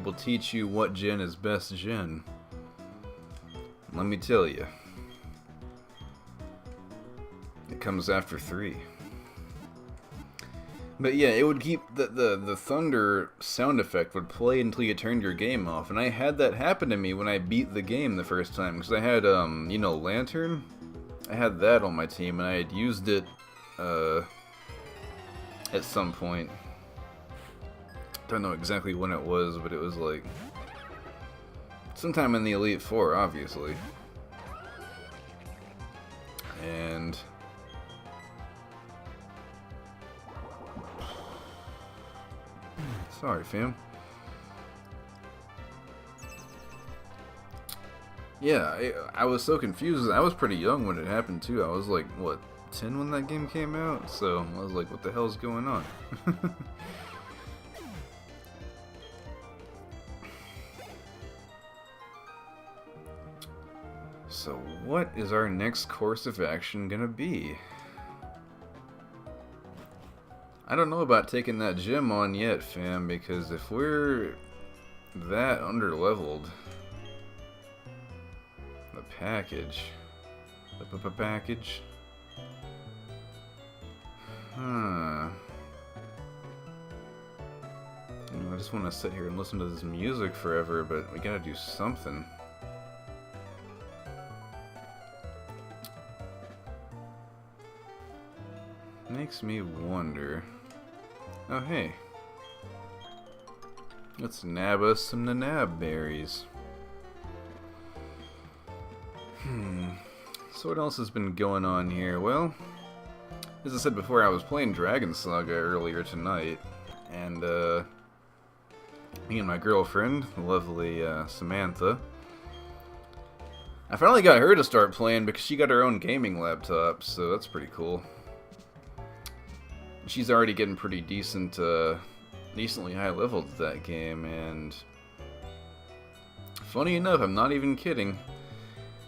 will teach you what gen is best gen. Let me tell you. It comes after 3. But yeah, it would keep the thunder sound effect would play until you turned your game off, and I had that happen to me when I beat the game the first time, because I had you know, Lantern. I had that on my team, and I had used it at some point. Don't know exactly when it was, but it was like sometime in the Elite Four, obviously. And sorry, fam. Yeah, I was so confused. I was pretty young when it happened too. I was like, what, 10 when that game came out? So I was like, what the hell's going on? So what is our next course of action gonna be? I don't know about taking that gym on yet, fam, because if we're that underleveled, the package, the package, huh? I just want to sit here and listen to this music forever, but we gotta do something. Makes me wonder. Oh, hey. Let's nab us some nanab berries. So what else has been going on here? Well, as I said before, I was playing Dragon Saga earlier tonight, and me and my girlfriend, the lovely Samantha, I finally got her to start playing because she got her own gaming laptop, so that's pretty cool. She's already getting pretty decently high leveled at that game, and funny enough, I'm not even kidding,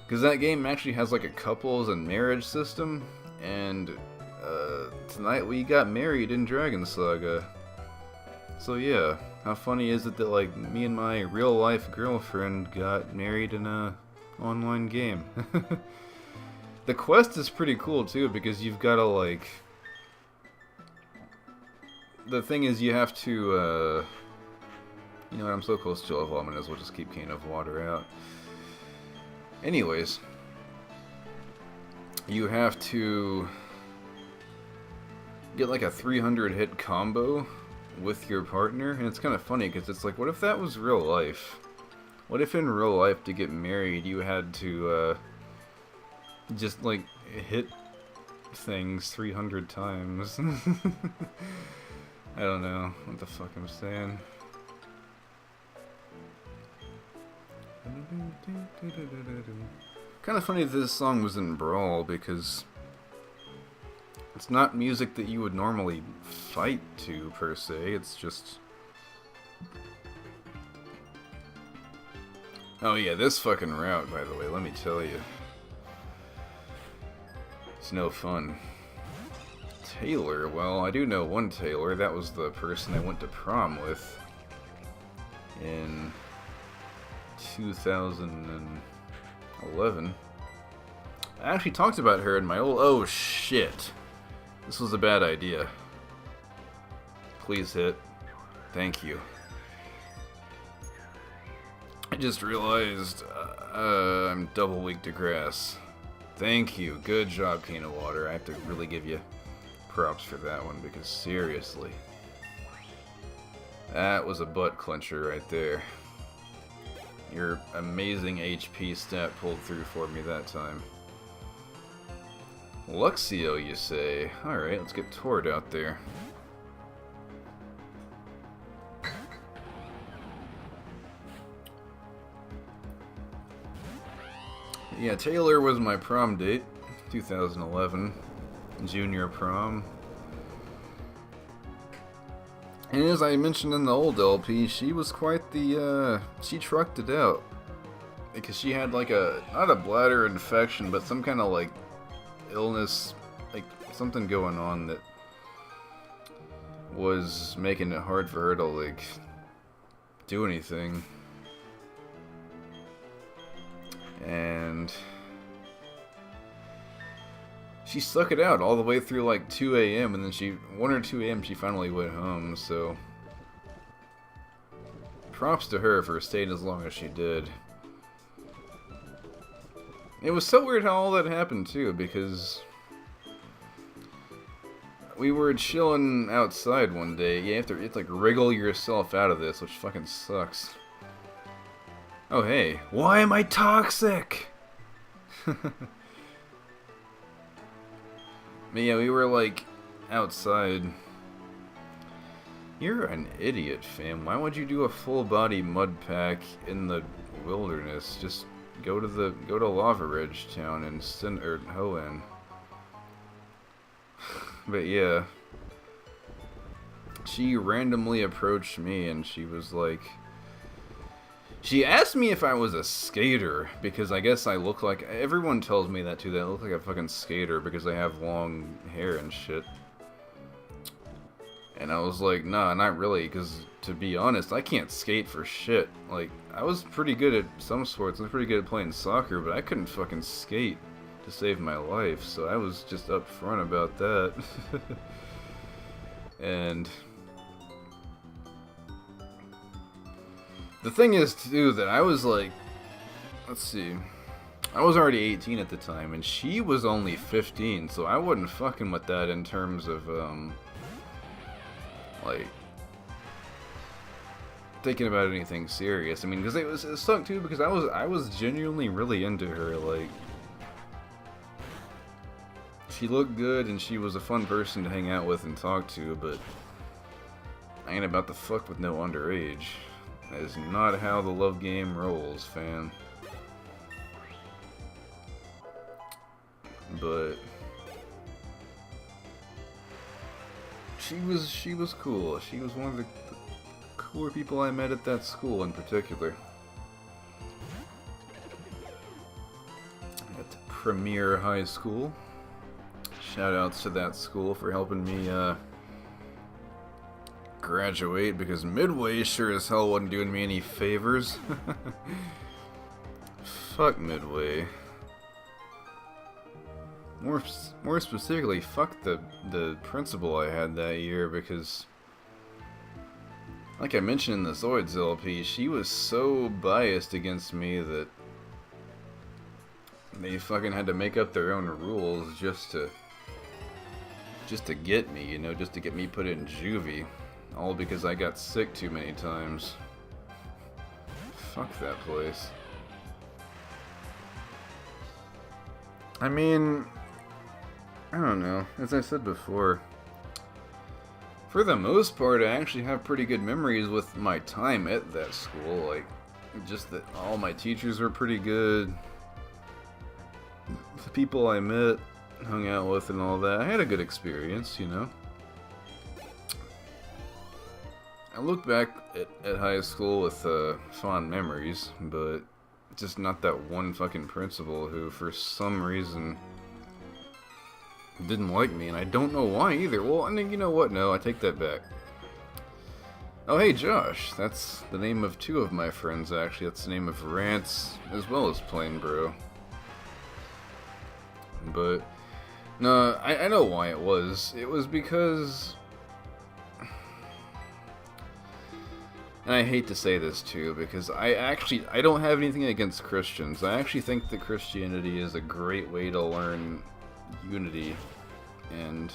because that game actually has like a couples and marriage system, and tonight we got married in Dragon Saga. So yeah, how funny is it that like me and my real life girlfriend got married in a online game? The quest is pretty cool too, because you've got to like, the thing is, you have to, you know what, I'm so close to level, I might as well just keep Cane of Water out. Anyways, you have to get like a 300 hit combo with your partner, and it's kind of funny, because it's like, what if that was real life? What if in real life, to get married, you had to, just like, hit things 300 times? I don't know what the fuck I'm saying. Kind of funny that this song was in Brawl, because it's not music that you would normally fight to, per se. It's just... Oh yeah, this fucking route, by the way, let me tell you. It's no fun. Taylor, well, I do know one Taylor. That was the person I went to prom with in 2011. I actually talked about her in my old... Oh, shit. This was a bad idea. Please hit. Thank you. I just realized I'm double weak to grass. Thank you. Good job, Cane of Water. I have to really give you props for that one, because seriously, that was a butt clencher right there. Your amazing HP stat pulled through for me that time. Luxio, you say? Alright, let's get Tord out there. Yeah, Taylor was my prom date, 2011. Junior prom. And as I mentioned in the old LP, she was quite the, she trucked it out. Because she had like a, not a bladder infection, but some kind of like illness, like something going on that was making it hard for her to like do anything. And she stuck it out all the way through like 2 a.m. and then 1 or 2 a.m. she finally went home, so props to her for staying as long as she did. It was so weird how all that happened too, because we were chilling outside one day. You have to like wriggle yourself out of this, which fucking sucks. Oh hey, why am I toxic? But yeah, we were like outside. You're an idiot, fam. Why would you do a full body mud pack in the wilderness? Just go to Lava Ridge Town and Hoenn. But yeah, she randomly approached me and she was like, she asked me if I was a skater, because I guess I look like, everyone tells me that too, that I look like a fucking skater because I have long hair and shit. And I was like, nah, not really, because to be honest, I can't skate for shit. Like, I was pretty good at some sports, I was pretty good at playing soccer, but I couldn't fucking skate to save my life, so I was just upfront about that. And the thing is, too, that I was like, let's see, I was already 18 at the time, and she was only 15, so I wasn't fucking with that in terms of, like, thinking about anything serious. I mean, because it sucked, too, because I was genuinely really into her, like, she looked good, and she was a fun person to hang out with and talk to, but I ain't about to fuck with no underage. That is not how the love game rolls, fam. But she was cool. She was one of the cooler people I met at that school in particular. At Premier High School. Shoutouts to that school for helping me graduate, because Midway sure as hell wasn't doing me any favors. Fuck Midway. More specifically, fuck the principal I had that year, because like I mentioned in the Zoids LP, she was so biased against me that they fucking had to make up their own rules just to get me, you know, just to get me put in juvie. All because I got sick too many times. Fuck that place. I mean, I don't know. As I said before, for the most part, I actually have pretty good memories with my time at that school. Like, just that all my teachers were pretty good. The people I met, hung out with, and all that, I had a good experience, you know. I look back at high school with fond memories, but just not that one fucking principal who, for some reason, didn't like me, and I don't know why either. Well, I mean, you know what? No, I take that back. Oh, hey, Josh. That's the name of two of my friends, actually. That's the name of Rance, as well as Plain Bro. But, no, I know why it was. It was because... And I hate to say this too, because I don't have anything against Christians. I actually think that Christianity is a great way to learn unity. And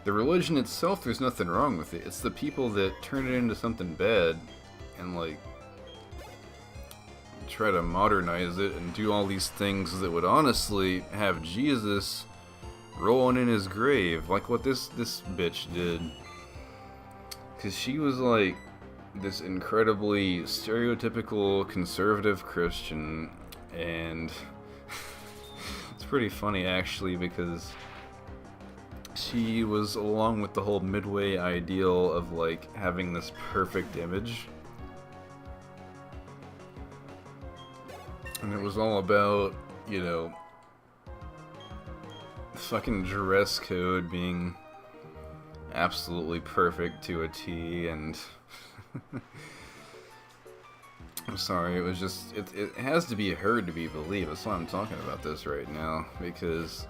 the religion itself, there's nothing wrong with it. It's the people that turn it into something bad and, like, try to modernize it and do all these things that would honestly have Jesus rolling in his grave, like what this bitch did. Because she was like this incredibly stereotypical conservative Christian, and it's pretty funny actually, because she was along with the whole Midway ideal of like having this perfect image, and it was all about, you know, fucking dress code being absolutely perfect to a T, and I'm sorry, it was just, it has to be heard to be believed. That's why I'm talking about this right now, because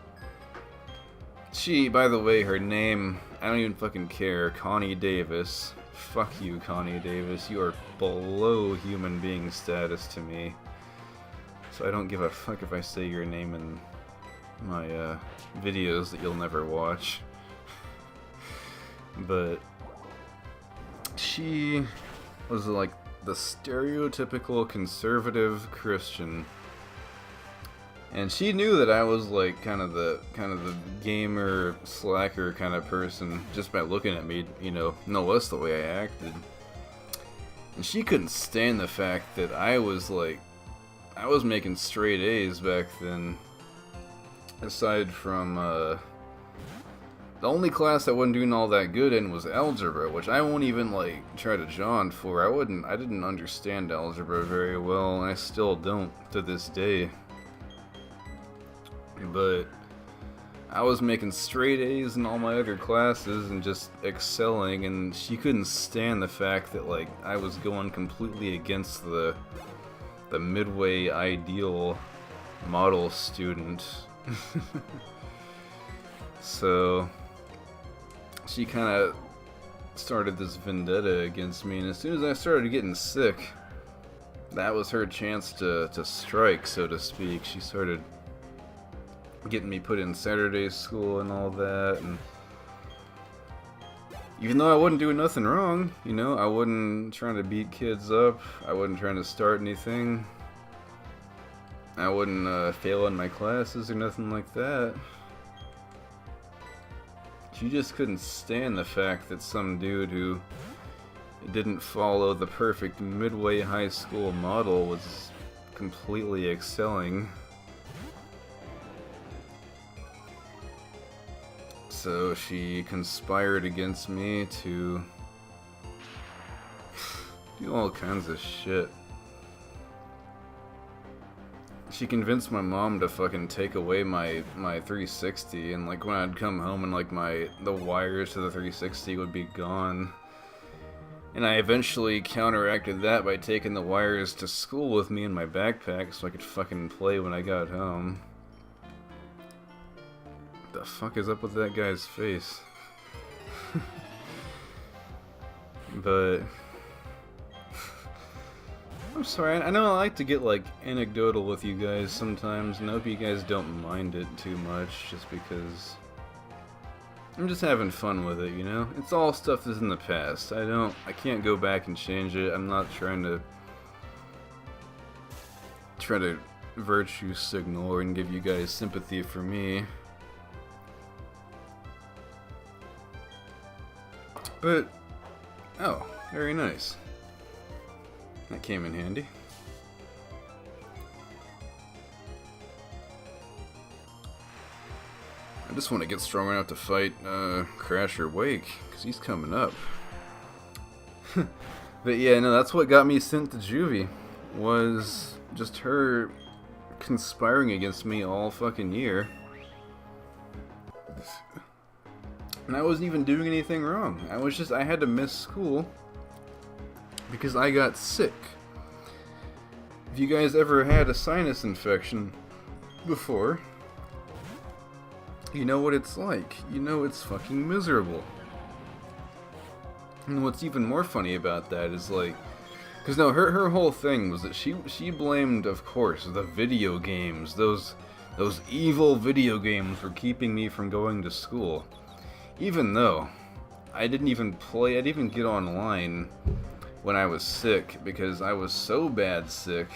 she, by the way, her name, I don't even fucking care, Connie Davis. Fuck you, Connie Davis. You are below human being status to me. So I don't give a fuck if I say your name in my videos that you'll never watch. But she was like the stereotypical conservative Christian, and she knew that I was like kind of the gamer slacker kind of person just by looking at me, you know, no less the way I acted. And she couldn't stand the fact that I was making straight A's back then, aside from the only class I wasn't doing all that good in was algebra, which I won't even like try to jaw for. I didn't understand algebra very well, and I still don't to this day. But I was making straight A's in all my other classes and just excelling, and she couldn't stand the fact that like I was going completely against the midway ideal model student. So she kind of started this vendetta against me, and as soon as I started getting sick, that was her chance to strike, so to speak. She started getting me put in Saturday school and all that, and even though I wasn't doing nothing wrong, you know, I wasn't trying to beat kids up, I wasn't trying to start anything, I wasn't failing my classes or nothing like that. She just couldn't stand the fact that some dude who didn't follow the perfect midway high school model was completely excelling. So she conspired against me to do all kinds of shit. She convinced my mom to fucking take away my 360, and like when I'd come home and like the wires to the 360 would be gone. And I eventually counteracted that by taking the wires to school with me in my backpack so I could fucking play when I got home. What the fuck is up with that guy's face? But I'm sorry, I know I like to get like anecdotal with you guys sometimes, and I hope you guys don't mind it too much, just because I'm just having fun with it, you know? It's all stuff that's in the past. I can't go back and change it. I'm not trying to virtue signal and give you guys sympathy for me. But, oh, very nice. That came in handy. I just want to get strong enough to fight Crash or Wake, because he's coming up. But yeah, no, that's what got me sent to juvie, was just her conspiring against me all fucking year. And I wasn't even doing anything wrong. I had to miss school because I got sick. If you guys ever had a sinus infection before, you know what it's like. You know it's fucking miserable. And what's even more funny about that is like, because no, her whole thing was that she blamed, of course, the video games. Those evil video games were keeping me from going to school. Even though I didn't even get online when I was sick, because I was so bad sick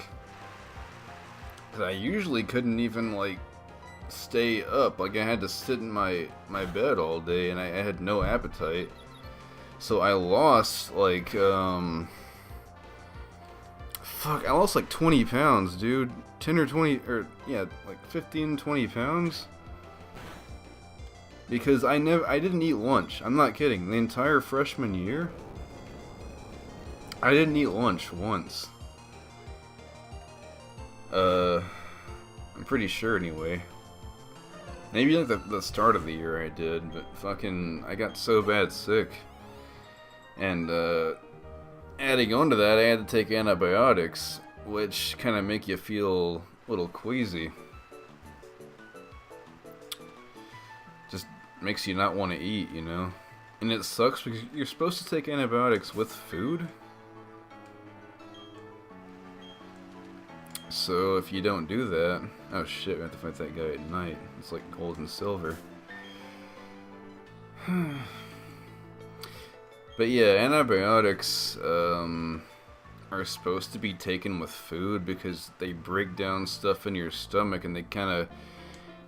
that I usually couldn't even like stay up. Like I had to sit in my bed all day, and I had no appetite. So I lost like I lost like 20 pounds, dude. 10 or 20, or yeah, like 15, 20 pounds. Because I didn't eat lunch. I'm not kidding. The entire freshman year, I didn't eat lunch once. I'm pretty sure anyway. Maybe like the start of the year I did, but fucking, I got so bad sick. And adding on to that, I had to take antibiotics, which kind of make you feel a little queasy. Just makes you not want to eat, you know? And it sucks because you're supposed to take antibiotics with food. So if you don't do that... Oh shit, we have to fight that guy at night. It's like gold and silver. But yeah, antibiotics are supposed to be taken with food because they break down stuff in your stomach and they kind of...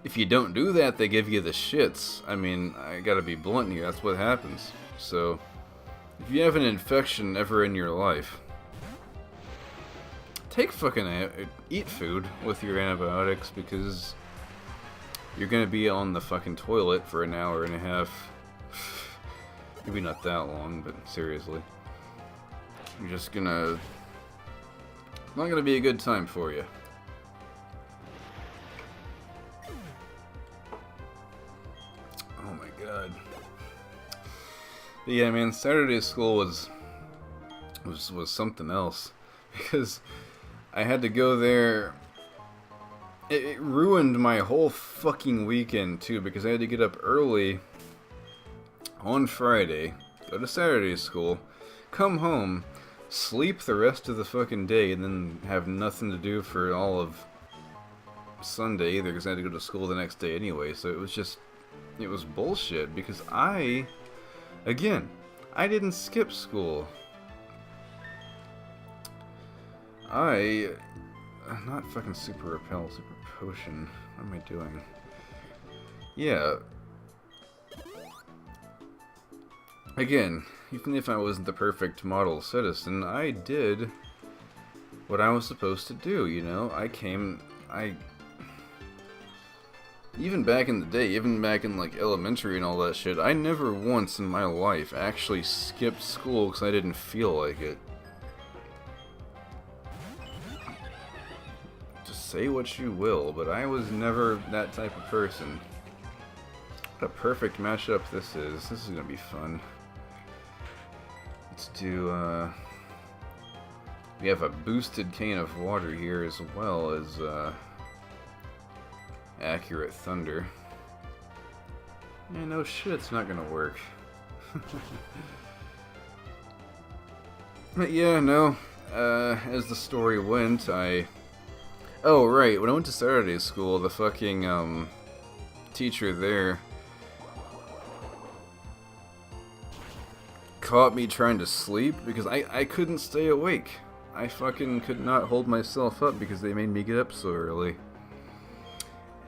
If you don't do that, they give you the shits. I mean, I gotta be blunt here, that's what happens. So, if you have an infection ever in your life, eat food with your antibiotics because you're gonna be on the fucking toilet for an hour and a half. Maybe not that long, but seriously. You're just gonna... Not gonna be a good time for you. Oh my god. But yeah, man, Saturday school was something else. Because I had to go there. It ruined my whole fucking weekend too, because I had to get up early on Friday, go to Saturday school, come home, sleep the rest of the fucking day, and then have nothing to do for all of Sunday either, because I had to go to school the next day anyway. So it was bullshit, because again, I didn't skip school. Not fucking super repel, super potion. What am I doing? Yeah. Again, even if I wasn't the perfect model citizen, I did what I was supposed to do, you know? Even back in the day, even back in like elementary and all that shit, I never once in my life actually skipped school because I didn't feel like it. Just say what you will, but I was never that type of person. What a perfect mashup this is. This is gonna be fun. Let's do, we have a boosted cane of water here as well as, accurate thunder. Yeah, no shit, it's not gonna work. But yeah, no, as the story went, oh, right, when I went to Saturday school, the fucking, teacher there caught me trying to sleep because I couldn't stay awake. I fucking could not hold myself up because they made me get up so early.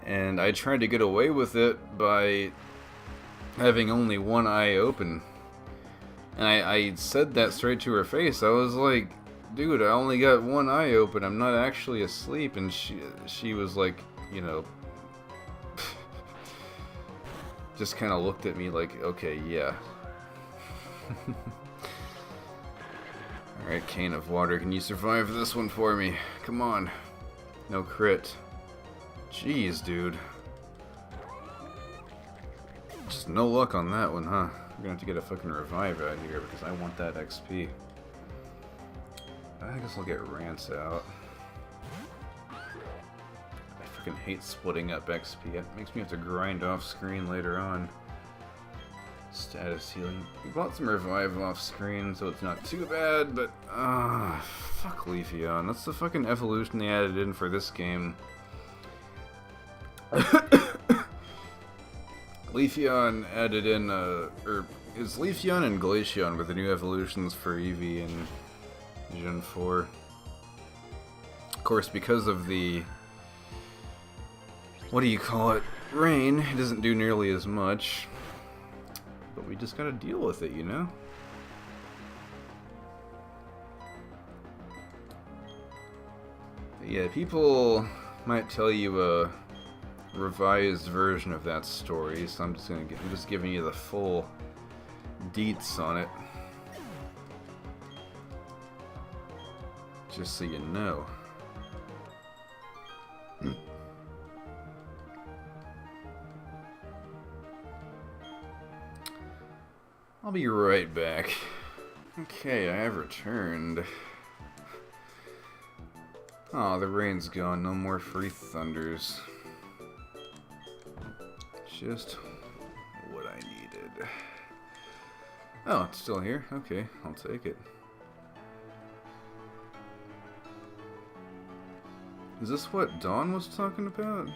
And I tried to get away with it by having only one eye open. And I said that straight to her face. I was like, dude, I only got one eye open. I'm not actually asleep. And she was like, you know, just kind of looked at me like, okay, yeah. Alright, cane of water, can you survive this one for me? Come on. No crit. Jeez, dude. Just no luck on that one, huh? We're gonna have to get a fucking revive out here because I want that XP. I guess I'll get Rants out. I fucking hate splitting up XP. It makes me have to grind off screen later on. Status healing. We bought some revive off screen, so it's not too bad, but fuck Leafeon. That's the fucking evolution they added in for this game. Leafeon added in, or is Leafeon and Glaceon were the new evolutions for Eevee and Gen 4. Of course, because of the, what do you call it, rain, it doesn't do nearly as much. But we just gotta deal with it, you know? But yeah, people might tell you a revised version of that story, so I'm just giving you the full deets on it. Just so you know. I'll be right back. Okay, I have returned. Oh, the rain's gone. No more free thunders. Just what I needed. Oh, it's still here? Okay, I'll take it. Is this what Dawn was talking about?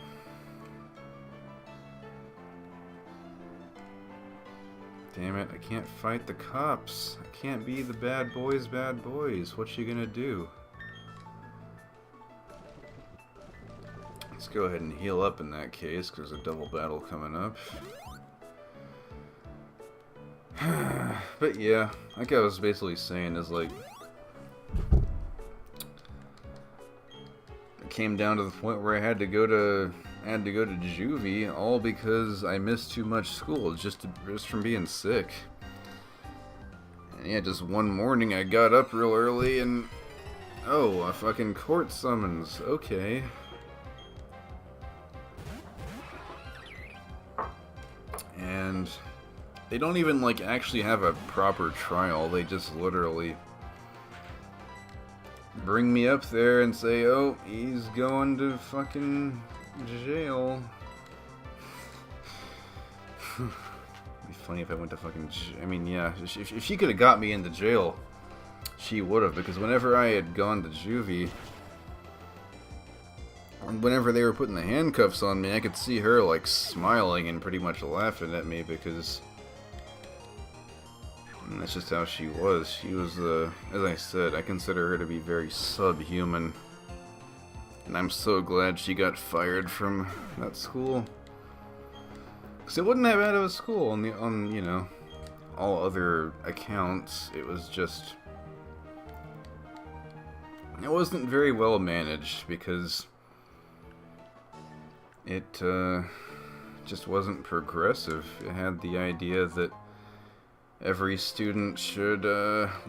Damn it, I can't fight the cops. I can't be the bad boys, bad boys. What you gonna do? Let's go ahead and heal up in that case, because there's a double battle coming up. But yeah, like I was basically saying, is like... it came down to the point where I had to go to juvie, all because I missed too much school, just from being sick. And yeah, just one morning I got up real early and... oh, a fucking court summons. Okay. And they don't even, like, actually have a proper trial. They just literally bring me up there and say, oh, he's going to fucking jail. It'd be funny if I went to fucking I mean, yeah, if she could have got me into jail, she would have, because whenever I had gone to juvie, whenever they were putting the handcuffs on me, I could see her, like, smiling and pretty much laughing at me, because that's just how she was. She was, as I said, I consider her to be very subhuman. And I'm so glad she got fired from that school. Because it wasn't that bad of a school on, you know, all other accounts. It was just... it wasn't very well managed, because it just wasn't progressive. It had the idea that every student should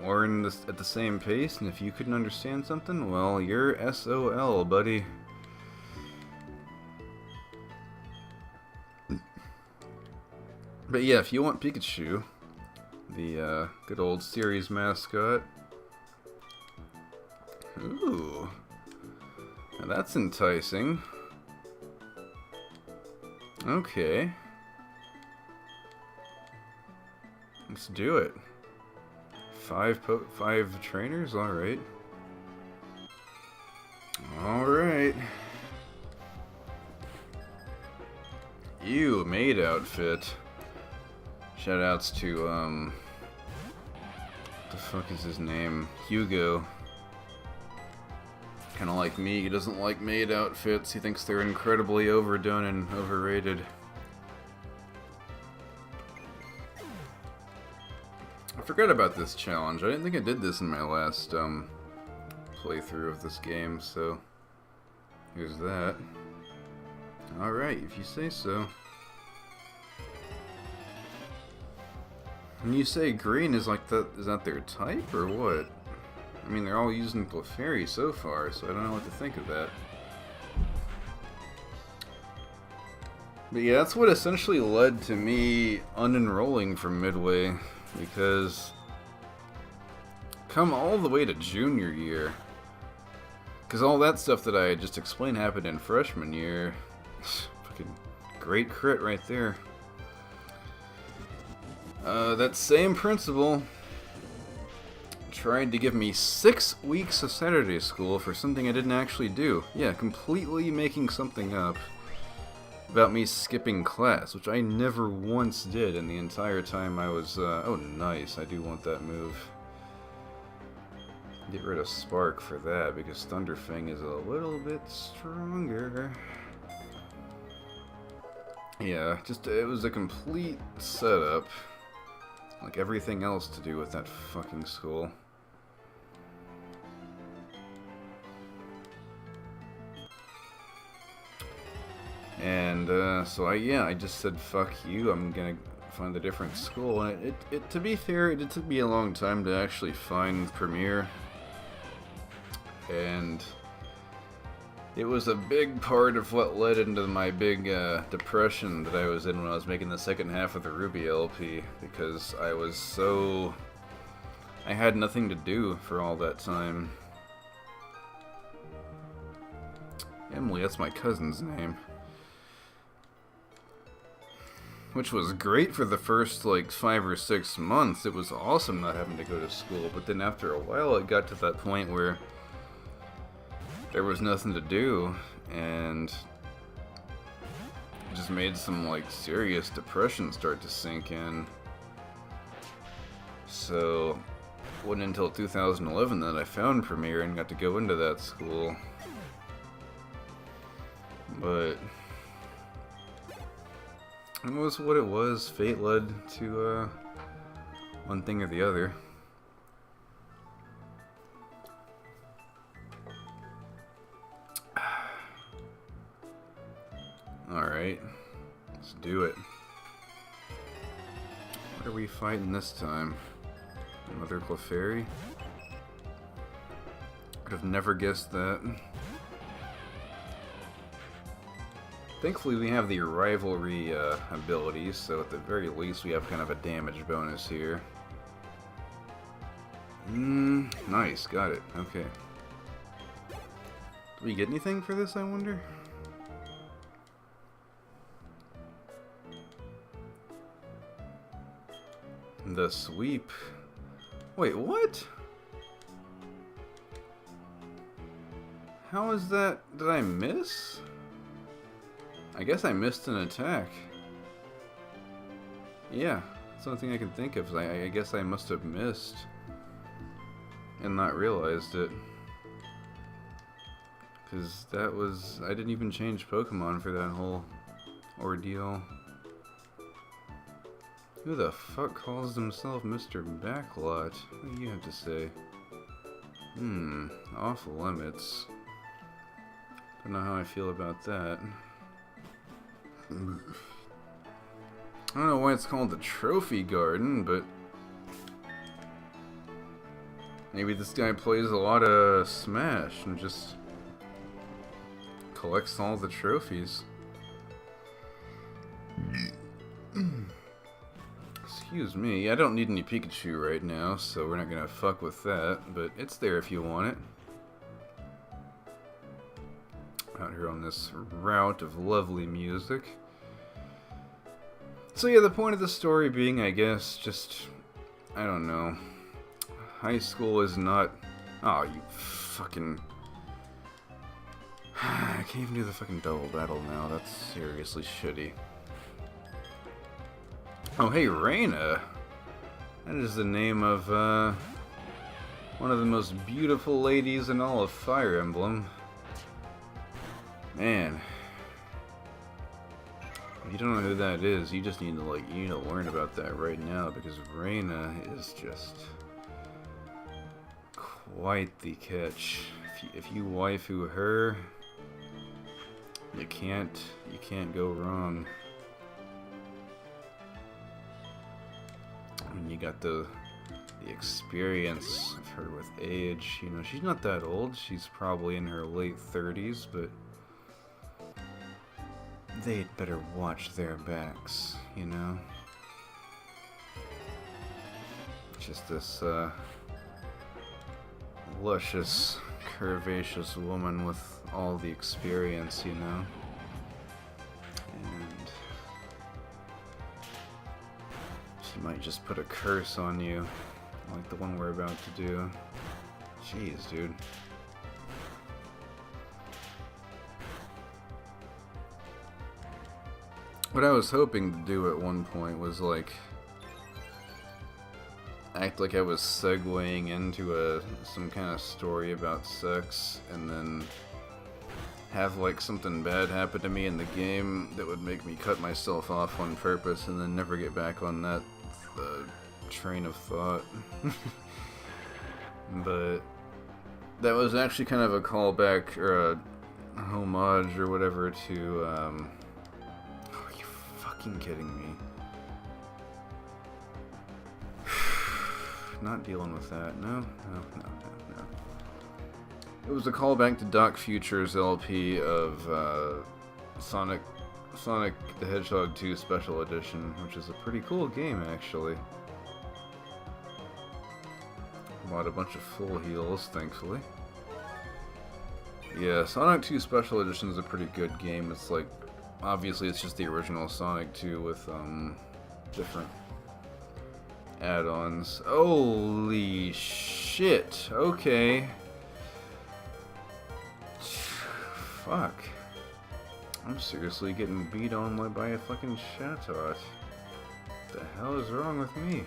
learn this at the same pace, and if you couldn't understand something, well, you're SOL, buddy. But yeah, if you want Pikachu, the good old series mascot. Ooh, now that's enticing. Okay. Let's do it. Five trainers? Alright. Alright. Ew, maid outfit. Shoutouts to, what the fuck is his name? Hugo. Kinda like me, he doesn't like maid outfits. He thinks they're incredibly overdone and overrated. I forgot about this challenge. I didn't think I did this in my last playthrough of this game, so here's that. Alright, if you say so. When you say green is like that, is that their type or what? I mean, they're all using Clefairy so far, so I don't know what to think of that. But yeah, that's what essentially led to me unenrolling from Midway. Because come all the way to junior year, because all that stuff that I just explained happened in freshman year. Fucking great crit right there. That same principal tried to give me 6 weeks of Saturday school for something I didn't actually do. Yeah, completely making something up about me skipping class, which I never once did in the entire time I was, oh nice, I do want that move. Get rid of Spark for that, because Thunderfang is a little bit stronger. Yeah, just, it was a complete setup. Like everything else to do with that fucking school. And so I just said fuck you, I'm gonna find a different school. And it to be fair, it took me a long time to actually find Premier, and it was a big part of what led into my big depression that I was in when I was making the second half of the Ruby LP, because I was so I had nothing to do for all that time. Emily, that's my cousin's name. Which was great for the first, like, 5 or 6 months. It was awesome not having to go to school. But then after a while, it got to that point where there was nothing to do. And it just made some, like, serious depression start to sink in. So, it wasn't until 2011 that I found Premiere and got to go into that school. But it was what it was. Fate led to one thing or the other. Alright, let's do it. What are we fighting this time? Another Clefairy? I'd have never guessed that. Thankfully we have the rivalry abilities, so at the very least we have kind of a damage bonus here. Nice, got it, okay. Do we get anything for this, I wonder? The sweep. Wait, what? How is that? Did I miss? I guess I missed an attack. Yeah, that's the only thing I can think of. I guess I must have missed and not realized it. Because that was... I didn't even change Pokemon for that whole ordeal. Who the fuck calls himself Mr. Backlot? What do you have to say? Off limits. Don't know how I feel about that. I don't know why it's called the Trophy Garden, but maybe this guy plays a lot of Smash and just collects all the trophies. Excuse me, I don't need any Pikachu right now, so we're not gonna fuck with that, but it's there if you want it. Out here on this route of lovely music. So yeah, the point of the story being, I guess, just, I don't know. High school is not... Oh, you fucking... I can't even do the fucking double battle now, that's seriously shitty. Oh, hey, Reina. That is the name of, one of the most beautiful ladies in all of Fire Emblem. Man. If you don't know who that is, you just need to, like, you need to learn about that right now, because Reina is just quite the catch. If you waifu her, you can't go wrong. I mean, you got the experience of her with age. You know, she's not that old. She's probably in her late 30s, but they'd better watch their backs, you know? Just this, luscious, curvaceous woman with all the experience, you know? And she might just put a curse on you, like the one we're about to do. Jeez, dude. What I was hoping to do at one point was, like, act like I was segueing into some kind of story about sex, and then have, like, something bad happen to me in the game that would make me cut myself off on purpose, and then never get back on that train of thought. But that was actually kind of a callback, or a homage, or whatever, to, are you fucking kidding me? Not dealing with that. No. It was a callback to Doc Future's LP of Sonic the Hedgehog 2 Special Edition, which is a pretty cool game, actually. bought a bunch of full heals, thankfully. Yeah, Sonic 2 Special Edition is a pretty good game. It's like, obviously it's just the original Sonic 2 with different add-ons. Holy shit, okay. Fuck. I'm seriously getting beat on by a fucking Chatot. What the hell is wrong with me?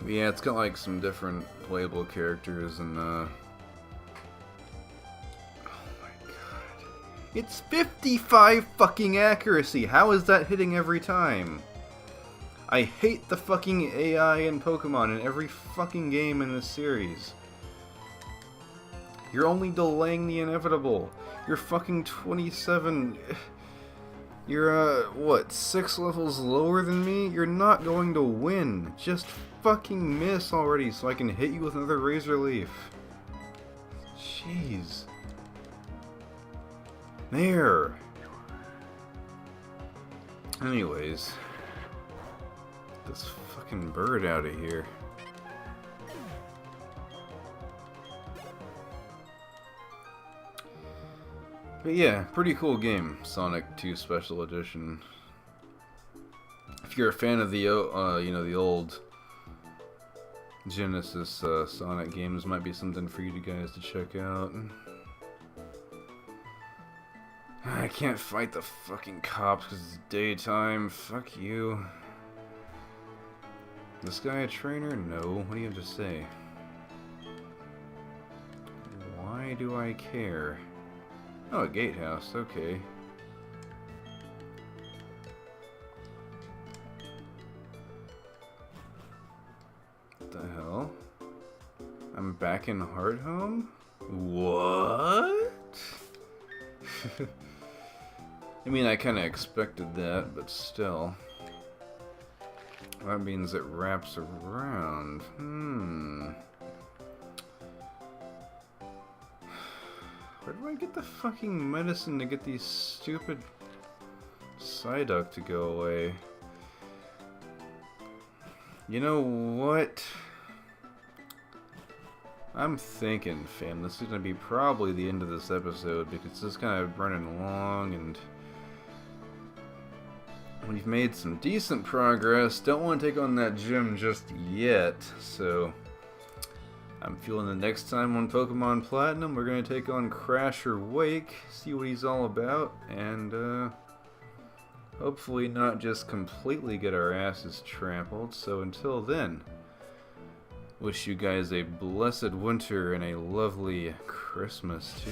Yeah, it's got like some different playable characters and oh my god. It's 55 fucking accuracy! How is that hitting every time? I hate the fucking AI in Pokemon in every fucking game in this series. You're only delaying the inevitable. You're fucking 27... You're, what, 6 levels lower than me? You're not going to win. Just fucking miss already so I can hit you with another Razor Leaf. Jeez. There. Anyways. This fucking bird out of here. But yeah, pretty cool game, Sonic 2 Special Edition. If you're a fan of the, you know, the old Genesis Sonic games, might be something for you guys to check out. I can't fight the fucking cops because it's daytime. Fuck you. This guy a trainer? No. What do you have to say? Why do I care? Oh, a gatehouse, okay. What the hell? I'm back in Hardhome? What? I mean, I kinda expected that, but still. That means it wraps around. Where do I get the fucking medicine to get these stupid Psyduck to go away? You know what? I'm thinking, fam, this is gonna be probably the end of this episode because it's kind of running along and we've made some decent progress. Don't want to take on that gym just yet, so I'm feeling the next time on Pokemon Platinum we're going to take on Crasher Wake, see what he's all about, and hopefully not just completely get our asses trampled. So until then, wish you guys a blessed winter and a lovely Christmas too.